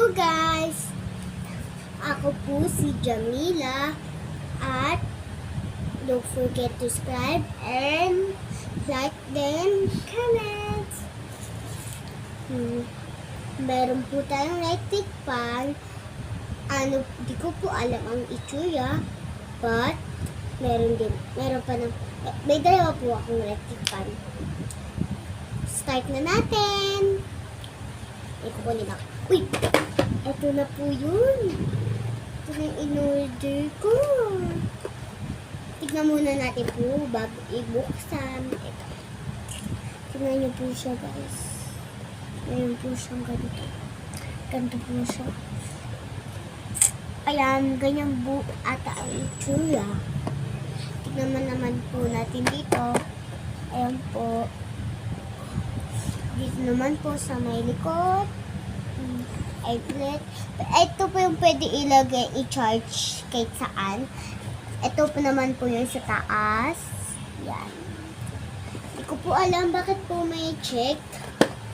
po guys! Ako po si Jamila at don't forget to subscribe and like then comment. Meron po tayong electric fan. Di ko po alam ang itsura, but meron pa ng, may dalawa po akong electric fan. Start na natin! Ikukunin ako. Uy! Ito na po yun. Ito na yung in-order ko. Tignan muna natin po bago ibuksan. Ito. Tignan niyo po siya guys. Mayroon po siyang ganito. Ganito po siya. Ayan, ganyan po ata ang itsura. Tignan naman po natin dito. Ayan po. Dito naman po sa may likod. Outlet. Ito po yung pwede ilagay, i-charge kahit saan. Ito po naman po yung sa taas. Yan. Hindi ko po alam bakit po may check.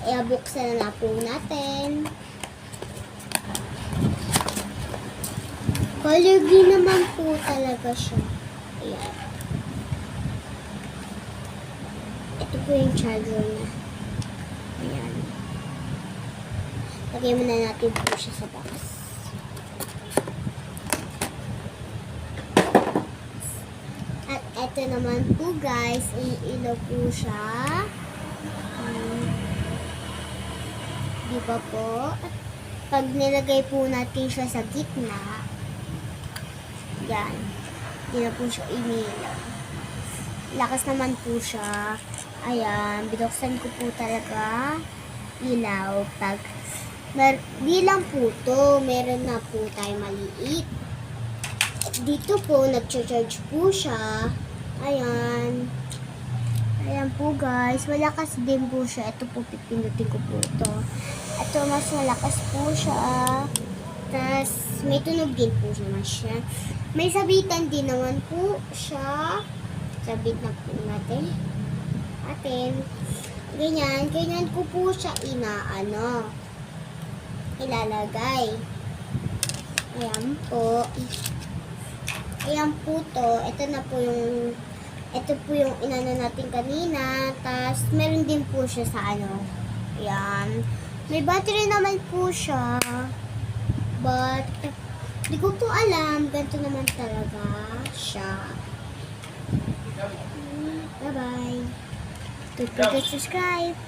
Kaya buksan na po natin. Color green naman po talaga siya. Ayan. Ito po yung charger niya. Ayan. Lagay muna natin po siya sa box. At ito naman po guys, iniilaw po siya. Di ba po? Pag nilagay po natin siya sa gitna, yan. Hindi na po siya iniilaw. Lakas naman po siya. Ayan, binuksan ko po talaga ilaw. Pag bilang po to, meron na po tayo maliit. Dito po, nag-charge po siya. Ayan. Ayan po guys, malakas din po siya. Ito po, pipindutin ko po ito. Ito, mas malakas po siya. Tapos, may tunog din po naman siya. May sabitan din naman po siya. Sabit na po natin. Ganyan ko po siya ilalagay. Ayan po. Ayan po to. Ito po yung inano natin kanina. Tapos, meron din po siya sa Ayan. May battery naman po siya. But, di ko po alam. Ganito naman talaga siya. Bye-bye. Don't forget to subscribe.